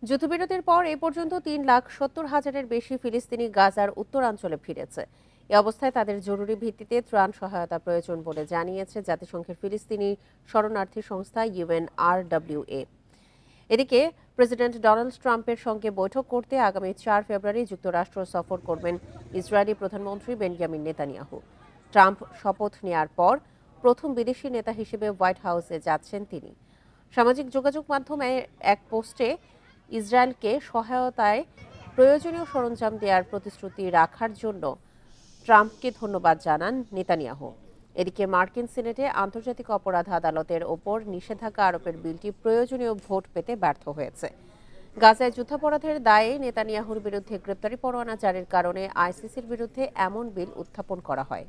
যুদ্ধবিরতির পর এ পর্যন্ত 3,70,000-এর বেশি ফিলিস্তিনি গাজার উত্তরাঞ্চলে ফিরেছে। এ অবস্থায় তাদের জরুরি ভিত্তিতে ত্রাণ সহায়তা প্রয়োজন বলে জানিয়েছে জাতিসংঘের ফিলিস্তিনি শরণার্থী সংস্থা UNRWA। এদিকে প্রেসিডেন্ট ডোনাল্ড ট্রাম্পের সঙ্গে বৈঠক করতে আগামী 4 ফেব্রুয়ারি যুক্তরাষ্ট্র সফর করবেন ইসরায়েলি প্রধানমন্ত্রী বেঞ্জামিন নেতানিয়াহু। ট্রাম্প শপথ নেয়ার পর প্রথম বিদেশি নেতা হিসেবে হোয়াইট হাউসে যাচ্ছেন তিনি। সামাজিক যোগাযোগ মাধ্যমে এক পোস্টে ইসরায়েলকে সহায়তায় প্রয়োজনীয় সরঞ্জাম দেওয়ার প্রতিশ্রুতি রাখার জন্য ট্রাম্পকে ধন্যবাদ জানান নেতানিয়াহু। এদিকে মার্কিন সিনেটে আন্তর্জাতিক অপরাধ আদালতের ওপর নিষেধাজ্ঞা আরোপের বিলটি প্রয়োজনীয় ভোট পেতে ব্যর্থ হয়েছে। গাজায় যুদ্ধাপরাধের দায়ে নেতানিয়াহুর বিরুদ্ধে গ্রেপ্তারি পরোয়ানা জারির কারণে আইসিসির বিরুদ্ধে এমন বিল উত্থাপন করা হয়।